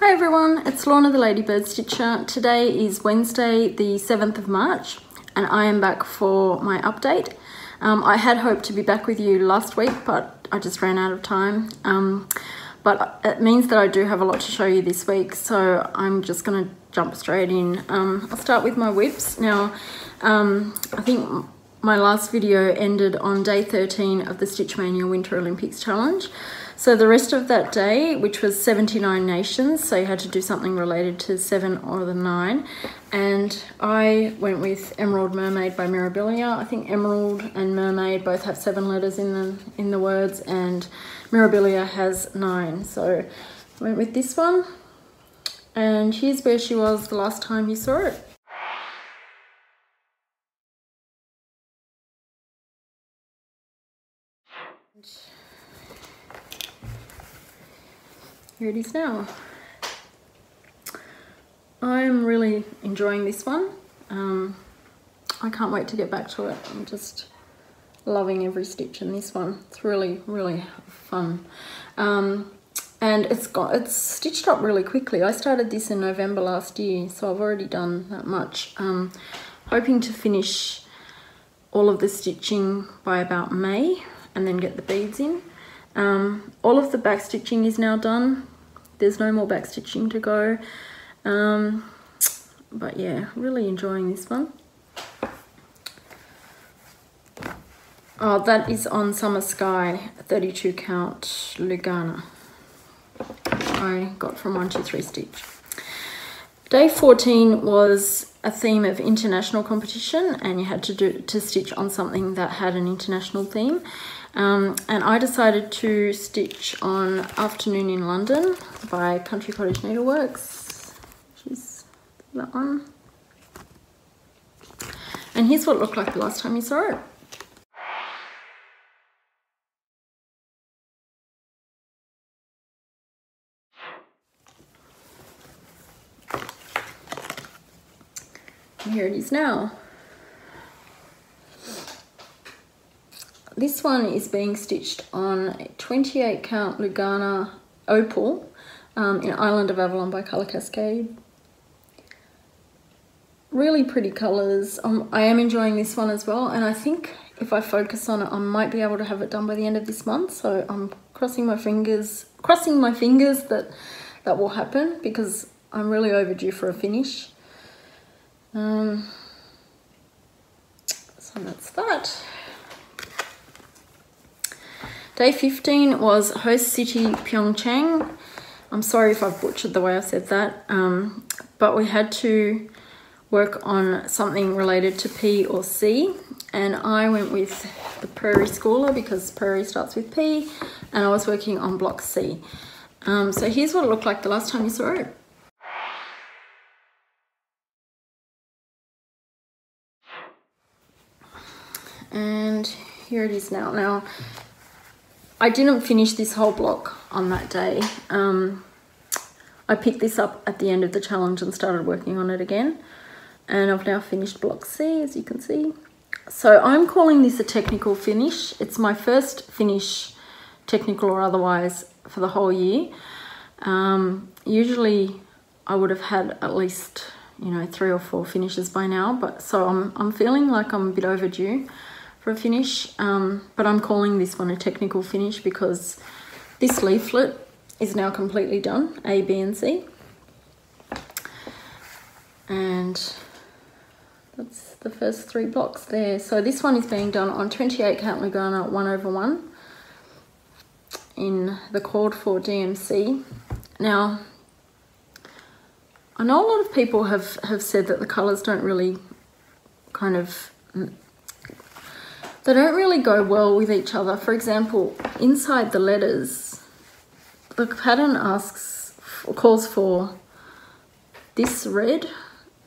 Hi everyone, it's Lorna the Ladybird Stitcher. Today is Wednesday the 7th of March and I am back for my update. I had hoped to be back with you last week but I just ran out of time. But it means that I do have a lot to show you this week, so I'm just going to jump straight in. I'll start with my whips. Now, I think my last video ended on day 13 of the Stitch Mania Winter Olympics Challenge. So the rest of that day, which was 79 nations, so you had to do something related to 7 or the 9, and I went with Emerald Mermaid by Mirabilia. I think Emerald and Mermaid both have 7 letters in the words, and Mirabilia has 9. So I went with this one, and here's where she was the last time you saw it. Here it is now. I'm really enjoying this one. I can't wait to get back to it. I'm just loving every stitch in this one. It's really, really fun. And it's stitched up really quickly. I started this in November last year, so I've already done that much. Hoping to finish all of the stitching by about May and then get the beads in. All of the back stitching is now done. There's no more back stitching to go. But yeah, really enjoying this one. Oh, that is on Summer Sky 32 count Lugana. I got from 123 Stitch. Day 14 was a theme of international competition, and you had to stitch on something that had an international theme. And I decided to stitch on Afternoon in London by Cottage Needleworks, which is that one. And here's what it looked like the last time you saw it. And here it is now. This one is being stitched on a 28 count Lugana Opal in Island of Avalon by Colour Cascade. Really pretty colours. I am enjoying this one as well, and I think if I focus on it I might be able to have it done by the end of this month, so I'm crossing my fingers that that will happen because I'm really overdue for a finish. So that's that. Day 15 was Host City Pyeongchang. I'm sorry if I've butchered the way I said that, but we had to work on something related to P or C, and I went with the Prairie Schooler because Prairie starts with P, and I was working on block C. So here's what it looked like the last time you saw it. And here it is now. Now, I didn't finish this whole block on that day. I picked this up at the end of the challenge and started working on it again. And I've now finished block C, as you can see. So I'm calling this a technical finish. It's my first finish, technical or otherwise, for the whole year. Usually I would have had at least, 3 or 4 finishes by now, but so I'm feeling like I'm a bit overdue for a finish, but I'm calling this one a technical finish because this leaflet is now completely done, A, B and C. And that's the first 3 blocks there. So this one is being done on 28 count Lugana 1/1 in the cord for DMC. Now, I know a lot of people have said that the colours don't really they don't really go well with each other. For example, inside the letters, the pattern calls for this red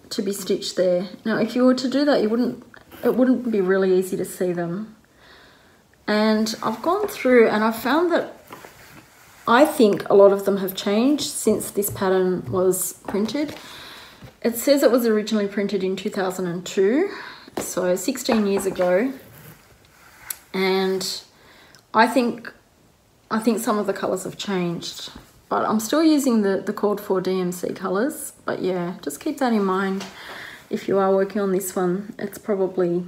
to be stitched there. Now, if you were to do that, it wouldn't be really easy to see them. And I've gone through and I've found that I think a lot of them have changed since this pattern was printed. It says it was originally printed in 2002, so 16 years ago. And I think some of the colours have changed. but I'm still using the called for DMC colours. But yeah, just keep that in mind if you are working on this one. It's probably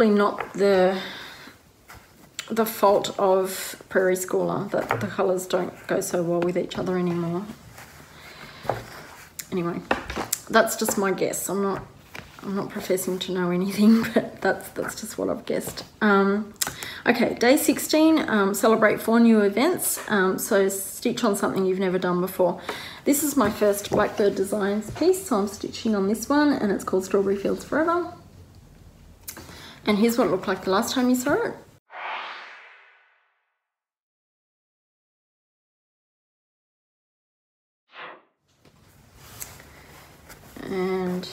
not the fault of Prairie Schooler that the colours don't go so well with each other anymore. Anyway, that's just my guess. I'm not professing to know anything, but that's just what I've guessed. Okay, day 16, celebrate 4 new events. So stitch on something you've never done before. This is my first Blackbird Designs piece, so I'm stitching on this one, and it's called Strawberry Fields Forever. And here's what it looked like the last time you saw it. And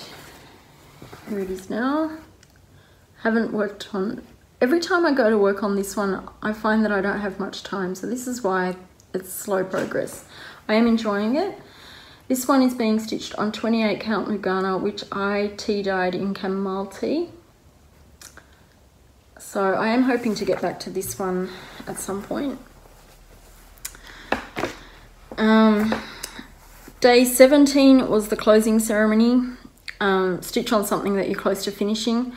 here it is now. Haven't worked on, every time I go to work on this one, I find that I don't have much time, so this is why it's slow progress. I am enjoying it. This one is being stitched on 28 count Lugana, which I tea-dyed in chamomile tea. So I am hoping to get back to this one at some point. Day 17 was the closing ceremony. Stitch on something that you're close to finishing.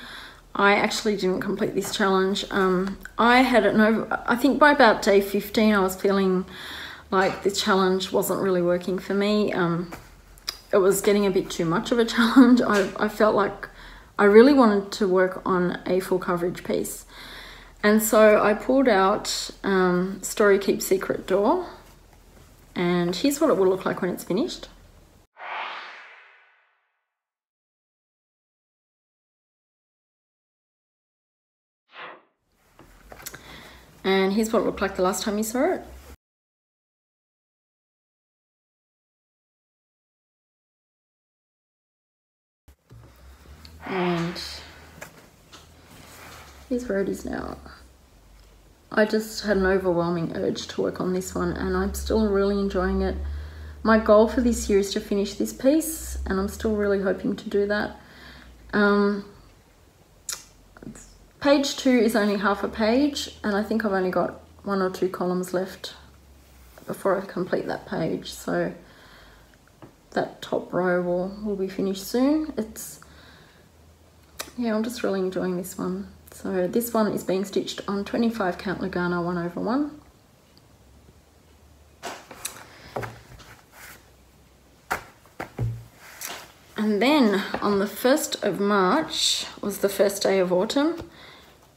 I actually didn't complete this challenge. I think by about day 15 I was feeling like this challenge wasn't really working for me. It was getting a bit too much of a challenge. I felt like I really wanted to work on a full coverage piece. And so I pulled out Storykeep Secret Door. And here's what it will look like when it's finished. And here's what it looked like the last time you saw it. And here's where it is now. I just had an overwhelming urge to work on this one, and I'm still really enjoying it. My goal for this year is to finish this piece, and I'm still really hoping to do that. Page 2 is only half a page, and I think I've only got 1 or 2 columns left before I complete that page, so that top row will be finished soon. Yeah, I'm just really enjoying this one. So this one is being stitched on 25 count Lugana 1/1. And then on the 1st of March was the first day of autumn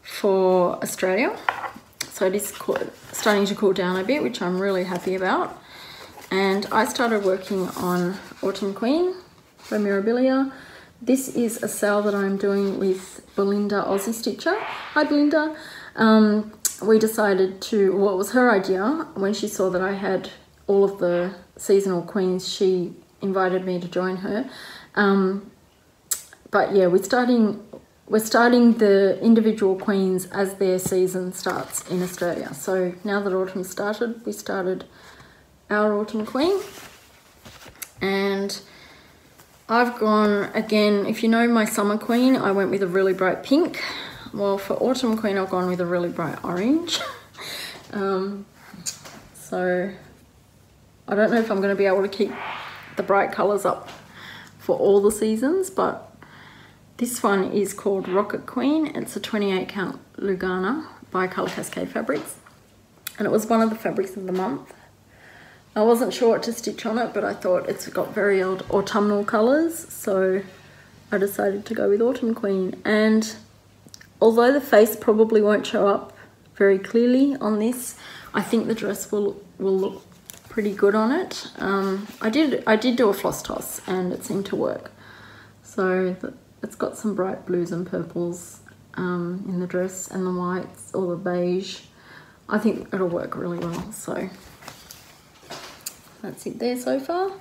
for Australia. So it is starting to cool down a bit, which I'm really happy about. And I started working on Autumn Queen by Mirabilia. This is a sale that I'm doing with Belinda Aussie Stitcher. Hi Belinda. We decided to, well, it was her idea. When she saw that I had all of the seasonal queens, she invited me to join her. But yeah, we're starting the individual queens as their season starts in Australia. So now that autumn started, we started our Autumn Queen. And I've gone, again, if you know my Summer Queen, I went with a really bright pink. Well, for Autumn Queen, I've gone with a really bright orange. So I don't know if I'm going to be able to keep the bright colours up for all the seasons, but this one is called Rocket Queen. It's a 28 count Lugana by Colour Cascade Fabrics, and it was one of the fabrics of the month. I wasn't sure what to stitch on it, but I thought it's got very old autumnal colours, so I decided to go with Autumn Queen. And although the face probably won't show up very clearly on this, I think the dress will look pretty good on it. I did do a floss toss and it seemed to work. So it's got some bright blues and purples in the dress, and the whites or the beige. I think it'll work really well. So that's it there so far.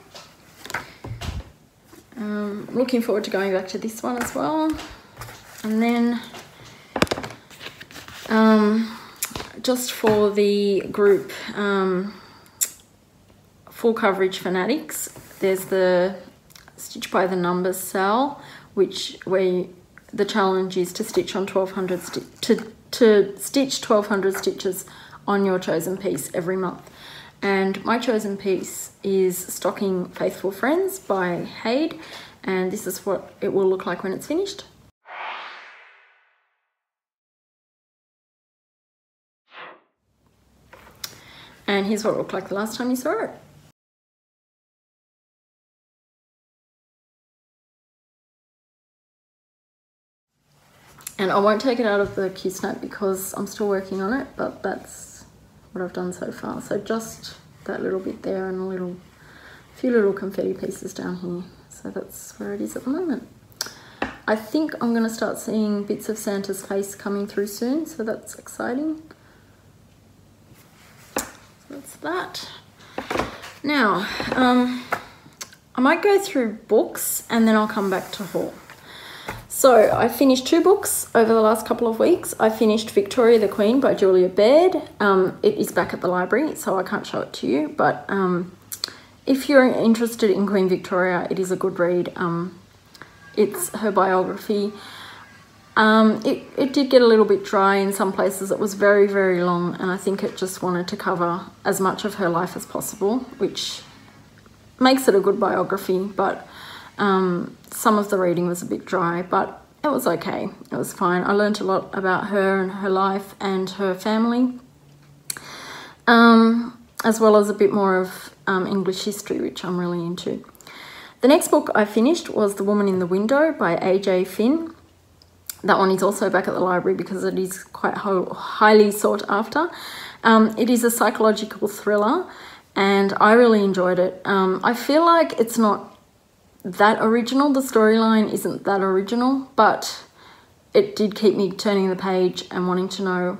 Looking forward to going back to this one as well. And then just for the group full coverage fanatics, there's the Stitch by the Numbers sale, where the challenge is to stitch on 1200 to stitch 1200 stitches on your chosen piece every month. And my chosen piece is Stocking Faithful Friends by Baird, and this is what it will look like when it's finished. And here's what it looked like the last time you saw it. And I won't take it out of the Q-snap because I'm still working on it, but that's what I've done so far. So just that little bit there and a few little confetti pieces down here. So that's where it is at the moment. I think I'm going to start seeing bits of Santa's face coming through soon, so that's exciting. So that's that. Now, I might go through books and then I'll come back to haul. So I finished 2 books over the last couple of weeks. I finished Victoria the Queen by Julia Baird. It is back at the library, so I can't show it to you, but if you're interested in Queen Victoria, it is a good read. It's her biography. It did get a little bit dry in some places. It was very, very long, and I think it just wanted to cover as much of her life as possible, which makes it a good biography, but some of the reading was a bit dry, but it was okay. It was fine. I learned a lot about her and her life and her family, as well as a bit more of English history, which I'm really into. The next book I finished was The Woman in the Window by A.J. Finn. That one is also back at the library because it is quite highly sought after. It is a psychological thriller and I really enjoyed it. I feel like it's not that original. The storyline isn't that original, but it did keep me turning the page and wanting to know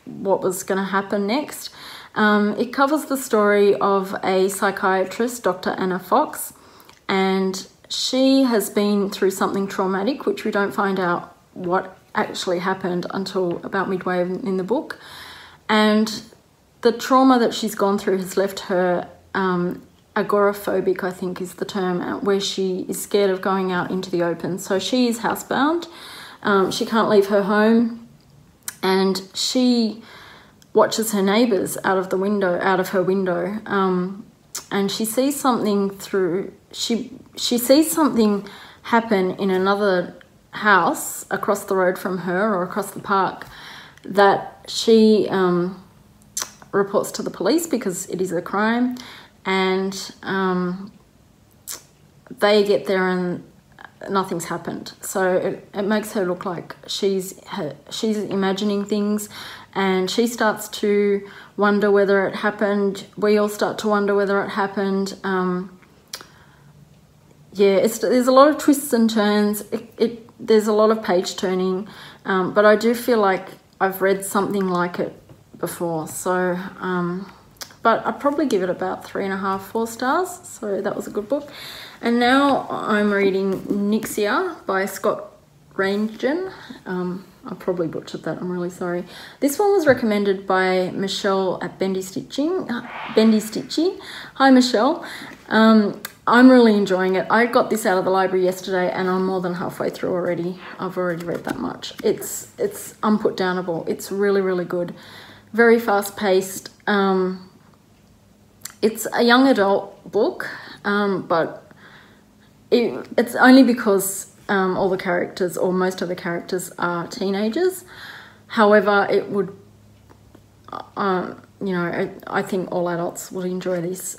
what was going to happen next. It covers the story of a psychiatrist, Dr. Anna Fox, and she has been through something traumatic, which we don't find out what actually happened until about midway in the book. And the trauma that she's gone through has left her agoraphobic, I think is the term, where she is scared of going out into the open. So she is housebound. She can't leave her home, and she watches her neighbours out of her window, and she sees something through. She sees something happen in another house across the road from her, or across the park, that she reports to the police because it is a crime. And they get there and nothing's happened. So it makes her look like she's imagining things, and she starts to wonder whether it happened. We all start to wonder whether it happened. Yeah, there's a lot of twists and turns. There's a lot of page turning, but I do feel like I've read something like it before. So, but I'd probably give it about 3.5, 4 stars. So that was a good book. And now I'm reading Nyxia by Reintgen. I probably butchered that, I'm really sorry. This one was recommended by Michelle at Bendy Stitchy. Hi Michelle. I'm really enjoying it. I got this out of the library yesterday and I'm more than halfway through already. I've already read that much. It's unputdownable. It's really, really good. Very fast paced. It's a young adult book, but it's only because all the characters, or most of the characters, are teenagers. However, it would, you know, I think all adults would enjoy this.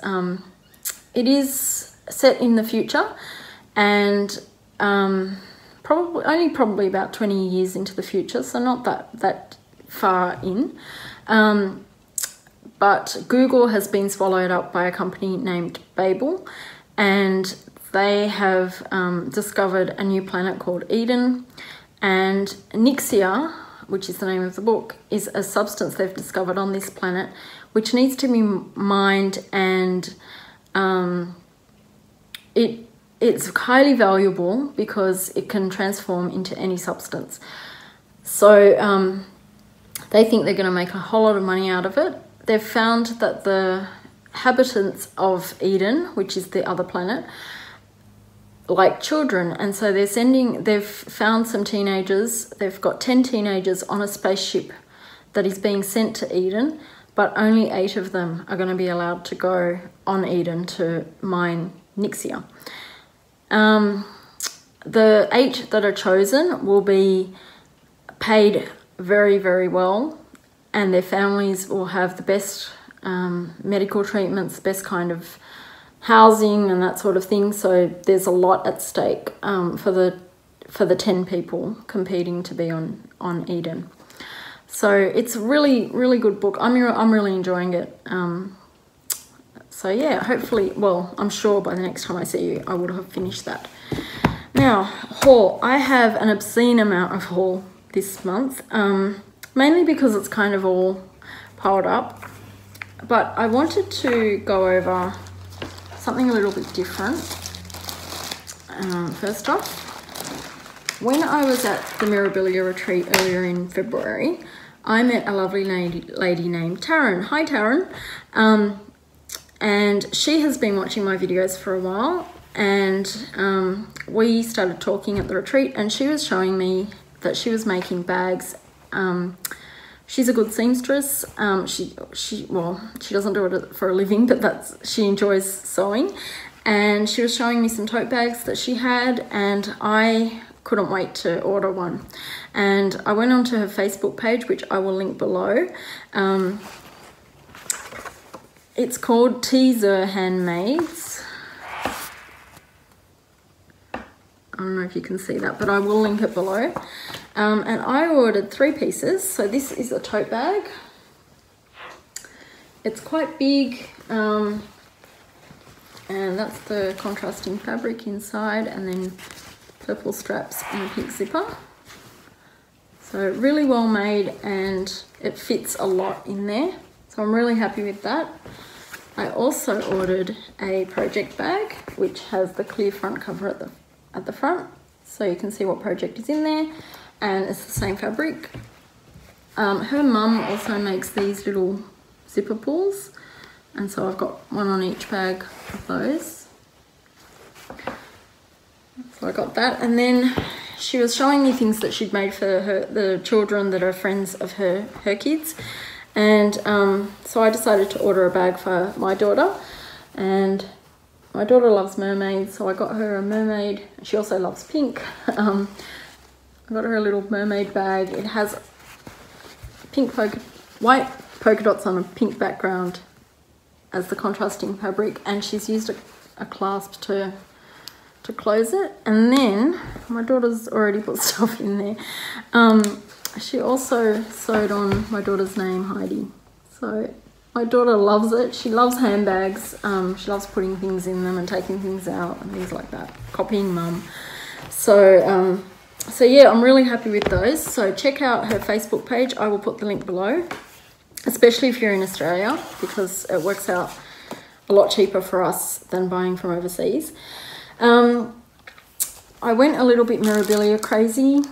It is set in the future, and probably about 20 years into the future, so not that far in. But Google has been swallowed up by a company named Babel, and they have discovered a new planet called Eden, and Nyxia, which is the name of the book, is a substance they've discovered on this planet which needs to be mined, and it's highly valuable because it can transform into any substance. So they think they're going to make a whole lot of money out of it. They've found that the inhabitants of Eden, which is the other planet, like children, and so they've found some teenagers. They've got 10 teenagers on a spaceship that is being sent to Eden but only 8 of them are going to be allowed to go on Eden to mine Nyxia. The 8 that are chosen will be paid very, very well, and their families will have the best medical treatments, best kind of housing and that sort of thing. So there's a lot at stake for the 10 people competing to be on Eden. So it's a really, really good book. I'm really enjoying it. So yeah, hopefully, well, I'm sure by the next time I see you, I would have finished that. Now, haul. I have an obscene amount of haul this month, mainly because it's kind of all piled up. But I wanted to go over something a little bit different. First off, when I was at the Mirabilia retreat earlier in February, I met a lovely lady named Taryn. Hi, Taryn. And she has been watching my videos for a while, and we started talking at the retreat, and she was showing me that she was making bags. She's a good seamstress. She doesn't do it for a living, but she enjoys sewing. And she was showing me some tote bags that she had, and I couldn't wait to order one. And I went onto her Facebook page, which I will link below. It's called Teaser Handmaids. I don't know if you can see that, but I will link it below. And I ordered 3 pieces. So this is a tote bag. It's quite big, and that's the contrasting fabric inside, and then purple straps and a pink zipper. So really well made, and it fits a lot in there. So I'm really happy with that. I also ordered a project bag, which has the clear front cover at the front, so you can see what project is in there, and it's the same fabric. Her mum also makes these little zipper pulls, and so I've got one on each bag of those. So I got that, and then she was showing me things that she'd made for the children that are friends of her kids. And so I decided to order a bag for my daughter, and my daughter loves mermaids, so I got her a mermaid. She also loves pink. I got her a little mermaid bag. It has white polka dots on a pink background as the contrasting fabric, and she's used a clasp to close it. And then my daughter's already put stuff in there. She also sewed on my daughter's name, Heidi. So my daughter loves it. She loves handbags. She loves putting things in them and taking things out and things like that, copying mum. So yeah, I'm really happy with those. So check out her Facebook page. I will put the link below, especially if you're in Australia, because it works out a lot cheaper for us than buying from overseas. I went a little bit Mirabilia crazy.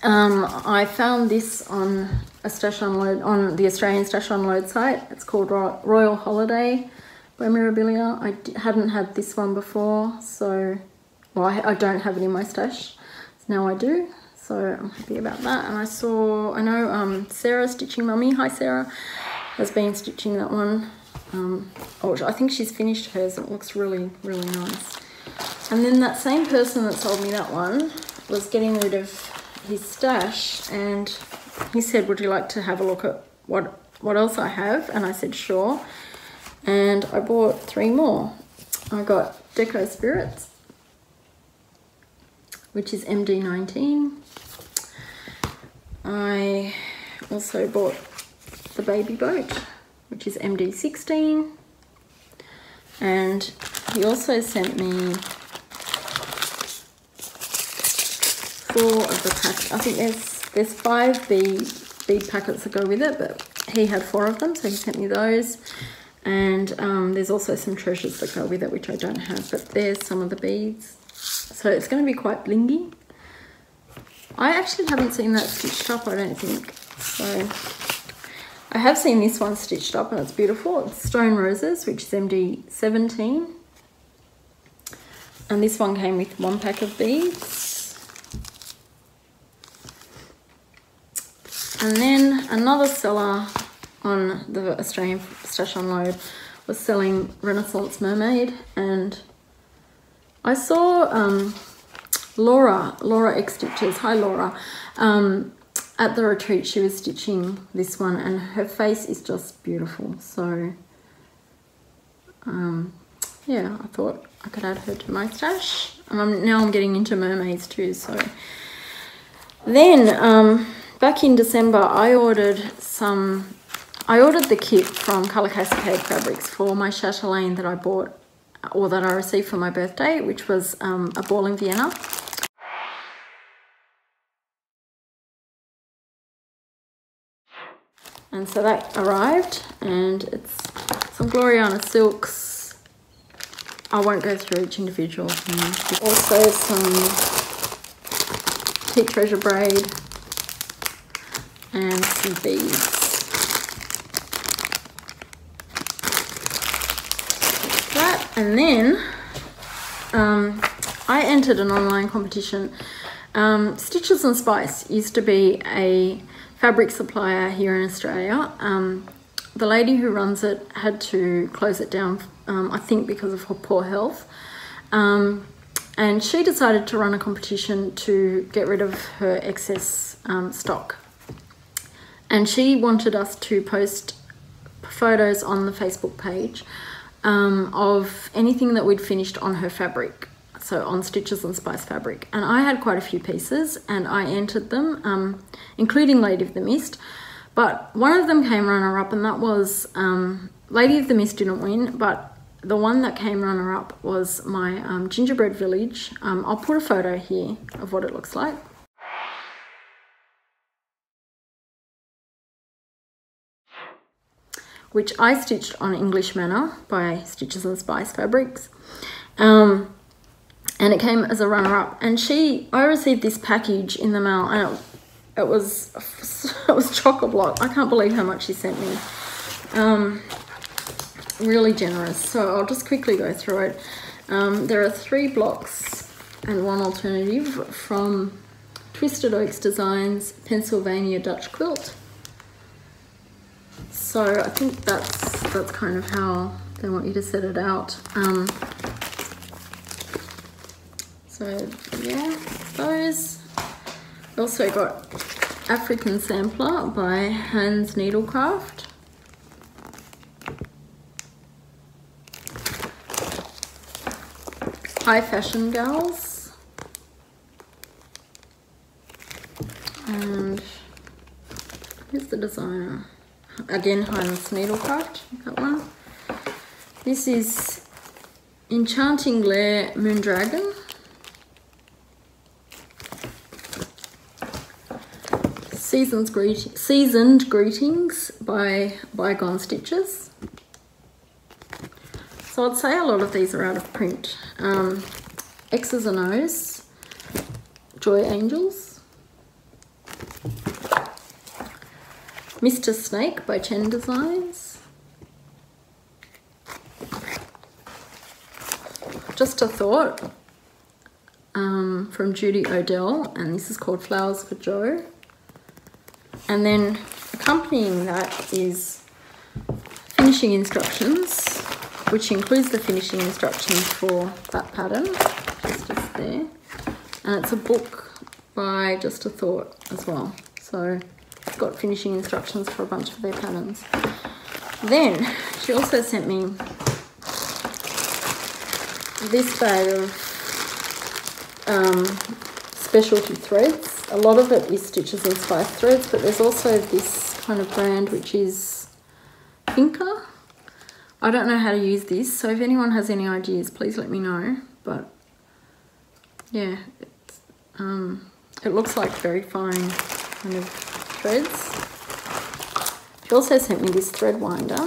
I found this on a stash unload on the Australian stash unload site. It's called Royal Holiday by Mirabilia. I hadn't had this one before, so well, I don't have it in my stash. Now I do, so I'm happy about that. And I know Sarah, Stitching Mummy, hi Sarah, has been stitching that one. I think she's finished hers. It looks really, really nice. And then that same person that sold me that one was getting rid of his stash, and he said, would you like to have a look at what else I have? And I said sure, and I bought 3 more. I got Deco Spirits, which is MD19. I also bought the Baby Boat, which is MD16, and he also sent me 4 of the packs. I think there's 5 bead packets that go with it, but he had 4 of them, so he sent me those. And there's also some treasures that go with it, which I don't have, but there's some of the beads. So it's going to be quite blingy. I actually haven't seen that stitched up, I don't think. So I have seen this one stitched up, and it's beautiful. It's Stone Roses, which is MD17. And this one came with 1 pack of beads. And then another seller on the Australian Stash Unload was selling Renaissance Mermaid, and I saw Laura X Stitches, hi Laura, at the retreat. She was stitching this one and her face is just beautiful. So yeah, I thought I could add her to my stash. Now I'm getting into mermaids too. So then back in December I ordered the kit from Colour Cascade Fabrics for my chatelaine that I bought, or that I received for my birthday, which was a ball in Vienna. And so that arrived, and it's some Gloriana silks. I won't go through each individual thing. Also some Heat Treasure braid and some beads. That, and then I entered an online competition. Stitches and Spice used to be a fabric supplier here in Australia. The lady who runs it had to close it down, I think because of her poor health. And she decided to run a competition to get rid of her excess stock. And she wanted us to post photos on the Facebook page of anything that we'd finished on her fabric. So on Stitches and Spice fabric. And I had quite a few pieces and I entered them, including Lady of the Mist. But one of them came runner-up, and that was, Lady of the Mist didn't win, but the one that came runner-up was my gingerbread village. I'll put a photo here of what it looks like. Which I stitched on English Manor by Stitches and Spice Fabrics. And it came as a runner-up. And I received this package in the mail, and it was chock-a-block. I can't believe how much she sent me. Really generous. So I'll just quickly go through it. There are 3 blocks and 1 alternative from Twisted Oaks Designs Pennsylvania Dutch Quilt. So I think that's kind of how they want you to set it out. So yeah, those. Also got African Sampler by Hans Needlecraft. High Fashion Gals. And here's the designer. Again, Hans Needlecraft, that one. This is Enchanting Lair Moondragon. Seasoned Greetings by Bygone Stitches. So I'd say a lot of these are out of print. X's and O's, Joy Angels. Mr. Snake by Chen Designs. Just a Thought from Judy Odell, and this is called Flowers for Joe. And then accompanying that is finishing instructions, which includes the finishing instructions for that pattern, which is just there. And it's a book by Just a Thought as well. So it's got finishing instructions for a bunch of their patterns. Then she also sent me this bag of specialty threads. A lot of it is Stitches and Spice threads, but there's also this kind of brand which is Pinker. I don't know how to use this, so if anyone has any ideas, please let me know. But yeah, it looks like very fine kind of threads. She also sent me this thread winder.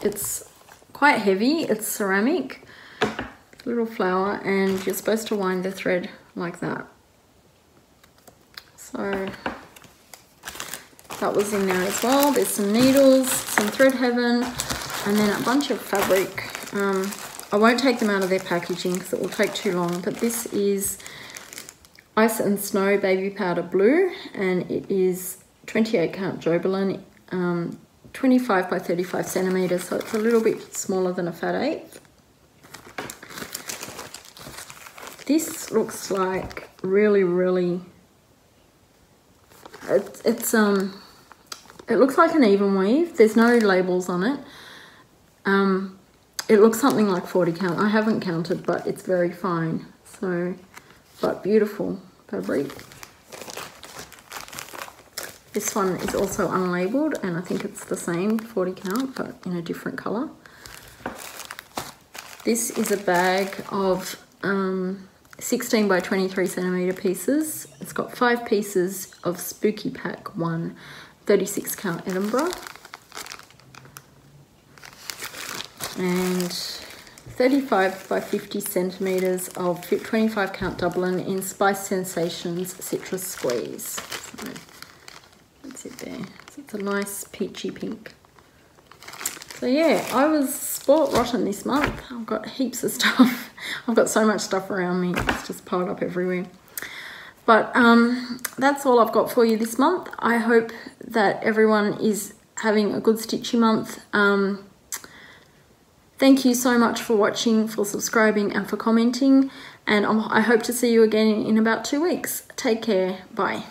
It's quite heavy, it's ceramic, little flower, and you're supposed to wind the thread like that. So that was in there as well. There's some needles, some Thread Heaven, and then a bunch of fabric. I won't take them out of their packaging because it will take too long, but this is Ice and Snow Baby Powder Blue, and it is 28 count Jobelan, 25 by 35 centimeters, so it's a little bit smaller than a fat 8. This looks like really, it looks like an even weave. There's no labels on it. It looks something like 40 count. I haven't counted, but it's very fine. So, but beautiful fabric. This one is also unlabeled, and I think it's the same 40 count, but in a different color. This is a bag of 16 by 23 centimeter pieces. It's got 5 pieces of Spooky Pack 1, 36 count Edinburgh, and 35 by 50 centimeters of 25 count Dublin in Spice Sensations Citrus Squeeze. So that's it there. So it's a nice peachy pink. So yeah, I was sport rotten this month. I've got heaps of stuff. I've got so much stuff around me. It's just piled up everywhere. But that's all I've got for you this month. I hope that everyone is having a good stitchy month. Thank you so much for watching, for subscribing and for commenting. And I hope to see you again in about 2 weeks. Take care. Bye.